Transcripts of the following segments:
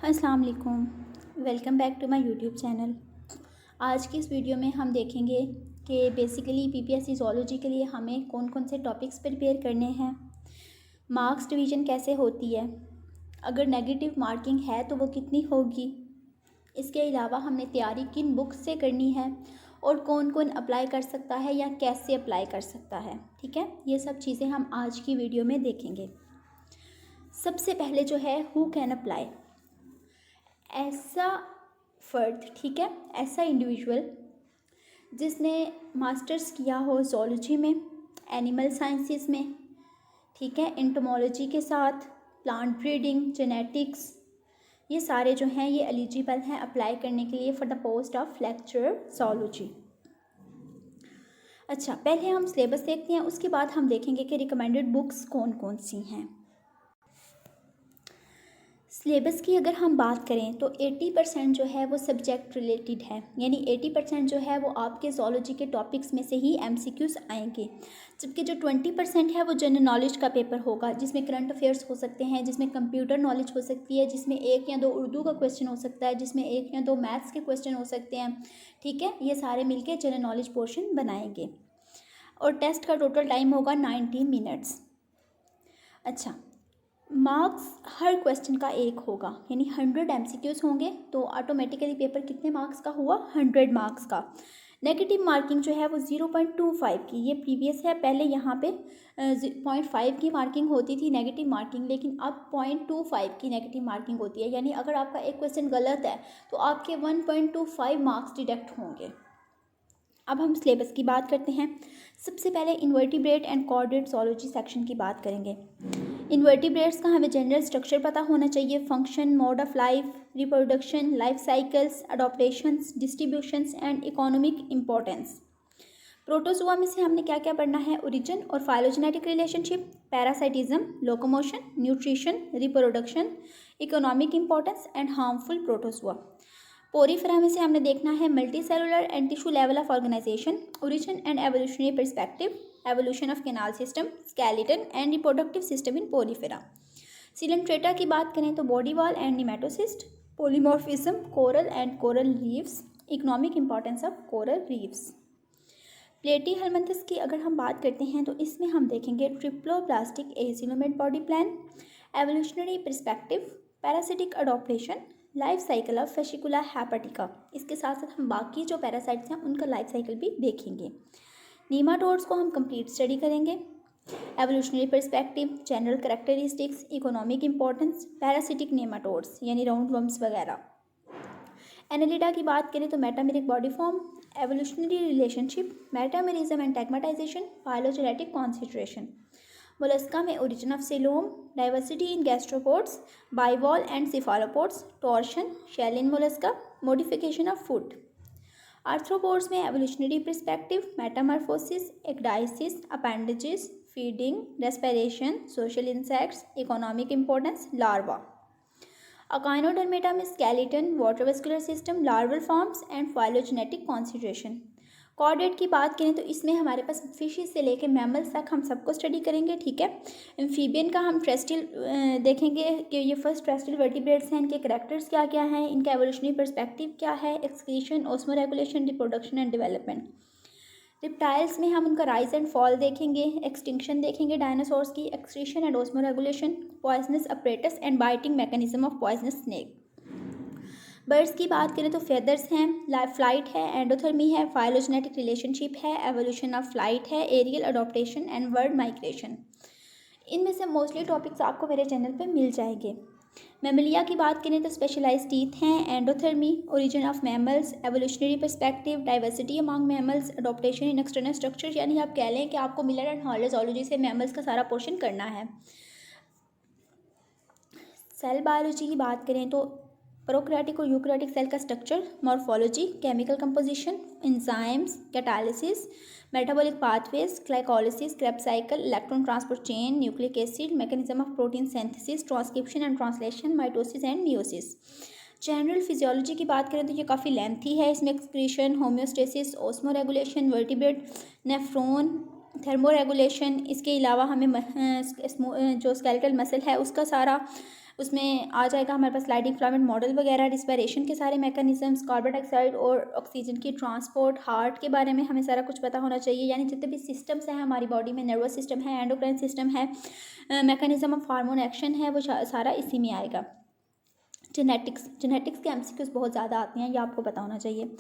अस्सलाम वालेकुम। Welcome back to my YouTube channel. आज की इस वीडियो में हम देखेंगे कि बेसिकली पीपीएससी ज़ूलॉजी के लिए हमें कौन कौन से टॉपिक्स प्रिपेयर करने हैं, मार्क्स डिवीज़न कैसे होती है, अगर नेगेटिव मार्किंग है तो वो कितनी होगी, इसके अलावा हमने तैयारी किन बुक्स से करनी है और कौन कौन अप्लाई कर सकता है या कैसे अप्लाई कर सकता है। ठीक है, ये सब चीज़ें हम आज की वीडियो में देखेंगे। सबसे पहले जो है हु कैन अप्लाई, ऐसा फ़र्द, ठीक है, ऐसा इंडिविजुअल जिसने मास्टर्स किया हो ज़ूलॉजी में, एनिमल साइंसेस में, ठीक है, एंटोमोलॉजी के साथ, प्लांट ब्रीडिंग, जेनेटिक्स, ये सारे जो हैं ये एलिजिबल हैं अप्लाई करने के लिए for the post of lecturer zoology. अच्छा, पहले हम सिलेबस देखते हैं, उसके बाद हम देखेंगे कि रिकमेंडेड बुक्स कौन कौन सी हैं। सिलेबस की अगर हम बात करें तो 80% जो है वो सब्जेक्ट रिलेटेड है, यानी 80% जो है वो आपके ज़ूलॉजी के टॉपिक्स में से ही एमसीक्यूज़ आएंगे, जबकि जो 20% है वो जनरल नॉलेज का पेपर होगा, जिसमें करंट अफेयर्स हो सकते हैं, जिसमें कंप्यूटर नॉलेज हो सकती है, जिसमें 1 या 2 उर्दू का क्वेश्चन हो सकता है, जिसमें 1 या 2 मैथ्स के क्वेश्चन हो सकते हैं। ठीक है, ये सारे मिलके जनरल नॉलेज पोर्शन बनाएंगे और टेस्ट का टोटल टाइम होगा 90 मिनट्स। अच्छा, मार्क्स हर क्वेश्चन का 1 होगा, यानी 100 एमसीक्यूज़ होंगे तो ऑटोमेटिकली पेपर कितने मार्क्स का हुआ, 100 मार्क्स का। नेगेटिव मार्किंग जो है वो 0.25 की, ये प्रीवियस है, पहले यहाँ पे 0.5 की मार्किंग होती थी नेगेटिव मार्किंग, लेकिन अब 0.25 की नेगेटिव मार्किंग होती है, यानी अगर आपका एक क्वेश्चन गलत है तो आपके 1.25 मार्क्स डिडक्ट होंगे। अब हम सिलेबस की बात करते हैं। सबसे पहले invertebrate and chordate zoology section की बात करेंगे। इन्वर्टिब्रेट्स का हमें जनरल स्ट्रक्चर पता होना चाहिए, function, mode of life, reproduction, life cycles, adaptations, distributions and economic importance. Protozoa में से हमने क्या क्या पढ़ना है, ओरिजिन और phylogenetic relationship, parasitism, locomotion, nutrition, reproduction, economic importance and harmful protozoa. Porifera में से हमने देखना है multi cellular and tissue level of organisation, origin and evolutionary perspective, evolution of canal system, skeleton and reproductive system in porifera. Coelenterata की बात करें तो body wall and nematocyst, polymorphism, coral and coral reefs, economic importance of coral reefs. Platyhelminthes की अगर हम बात करते हैं तो इसमें हम देखेंगे triploblastic acoelomate body plan, evolutionary perspective, parasitic adaptation, life cycle of fasciola hepatica. इसके साथ साथ हम बाकी जो पैरासाइट्स हैं उनका लाइफ साइकिल भी देखेंगे। नीमाटोड्स को हम कंप्लीट स्टडी करेंगे, evolutionary perspective, general characteristics, economic importance, parasitic nematodes यानी राउंड वर्म्स वगैरह। एनालिडा की बात करें तो metameric body form, evolutionary relationship, metamerism and tagmatization, phylogenetic concentration. Mollusca में origin of coelom, diversity in gastropods, bivalve and cephalopods, torsion, shell in mollusca, modification of food. Arthropods में evolutionary perspective, metamorphosis, ecdysis, appendages, feeding, respiration, social insects, economic importance, larva. Echinodermata में skeleton, वाटरवेस्कुलर system, larval forms and phylogenetic concentration. Chordate की बात करें तो इसमें हमारे पास fishes से लेकर मैमल्स तक हम सबको स्टडी करेंगे। ठीक है, एम्फीबियन का हम ट्रेस्टिल देखेंगे कि ये फर्स्ट ट्रेस्टिल वर्टिब्रेट्स हैं, इनके करैक्टर्स क्या क्या हैं, इनका एवोल्यूशनरी पर्सपेक्टिव क्या है, excretion, osmoregulation, reproduction and development. Reptiles में हम उनका राइज एंड फॉल देखेंगे, एक्सटिंक्शन देखेंगे डायनासोर्स की, excretion and osmoregulation, poisonous apparatus and biting mechanism of poisonous snake. Birds की बात करें तो फेदर्स हैं, लाइफ फ्लाइट है, एंडोथर्मी है, फाइलोजेनेटिक रिलेशनशिप है, एवोल्यूशन ऑफ फ्लाइट है, aerial adaptation and bird migration. इनमें से मोस्टली टॉपिक्स आपको मेरे चैनल पे मिल जाएंगे। मैमलिया की बात करें तो स्पेशलाइज्ड टीथ हैं, endothermy, origin of mammals, evolutionary perspective, diversity among mammals, adaptation in external structure, यानी आप कह लें कि आपको मिलर एंड हॉर्नर ज़ूलॉजी से मैमल्स का सारा पोर्शन करना है। सेल बायोलॉजी की बात करें तो प्रोकैरियोटिक और यूकैरियोटिक सेल का structure, morphology, chemical composition, enzymes, catalysis, metabolic pathways, glycolysis, Krebs cycle, electron transport chain, nucleic acid, mechanism of protein synthesis, transcription and translation, mitosis and meiosis. General physiology की बात करें तो ये काफ़ी lengthy है, इसमें excretion, homeostasis, osmoregulation, vertebrate, nephron, thermoregulation, इसके अलावा हमें जो स्केलेटल मसल है उसका सारा उसमें आ जाएगा हमारे पास स्लाइडिंग फ्लामेंट मॉडल वगैरह, रिस्पायरेशन के सारे मैकेनिज्म्स, कार्बन डाइऑक्साइड और ऑक्सीजन की ट्रांसपोर्ट, हार्ट के बारे में हमें सारा कुछ पता होना चाहिए, यानी जितने भी सिस्टम्स हैं हमारी बॉडी में, नर्वस सिस्टम है, एंडोक्राइन सिस्टम है, मैकेनिज्म ऑफ हार्मोन एक्शन है, वो सारा इसी में आएगा। जेनेटिक्स के एमसीक्यूज बहुत ज़्यादा आती हैं, ये आपको पता होना चाहिए।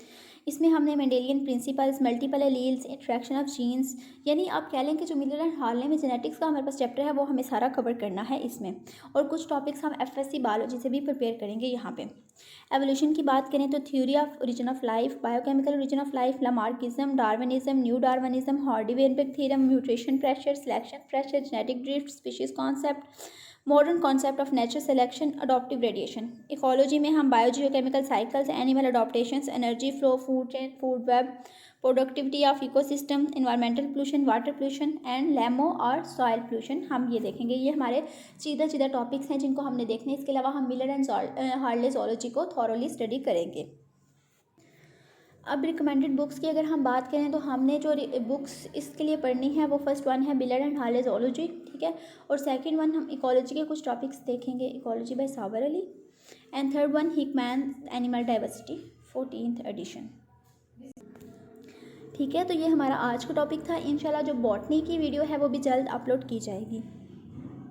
इसमें हमने Mendelian principles, multiple alleles, interaction of genes, यानी आप कह लें कि जो मिलर एंड हार्ले में जेनेटिक्स का हमारे पास चैप्टर है वो हमें सारा कवर करना है इसमें। और कुछ टॉपिक्स हम एफएससी बायोलॉजी से भी प्रिपेयर करेंगे यहाँ पे। एवोल्यूशन की बात करें तो theory of origin of life, biochemical origin of life, Lamarckism, Darwinism, new Darwinism, Hardy Weinberg theorem, mutation pressure, selection pressure, genetic drift, species concept, modern concept of natural selection, adaptive radiation. Ecology में हम biogeochemical cycles, animal adaptations, energy flow, food chain, food web, productivity of ecosystem, environmental pollution, water pollution and लेमो और soil pollution हम ये देखेंगे। ये हमारे सीधा टॉपिक्स हैं जिनको हमने देखने। इसके अलावा हम मिलर एंड हार्ले ज़ूलॉजी को थॉरोली स्टडी करेंगे। अब रिकमेंडेड बुक्स की अगर हम बात करें तो हमने जो बुक्स इसके लिए पढ़नी है वो फर्स्ट वन है मिलर एंड हार्ले ज़ूलॉजी, ठीक है, और सेकंड वन हम इकोलॉजी के कुछ टॉपिक्स देखेंगे, ecology by Sabar Ali, and third one Hickman animal diversity 14th edition. ठीक है, तो ये हमारा आज का टॉपिक था। इंशाल्लाह जो बॉटनी की वीडियो है वो भी जल्द अपलोड की जाएगी।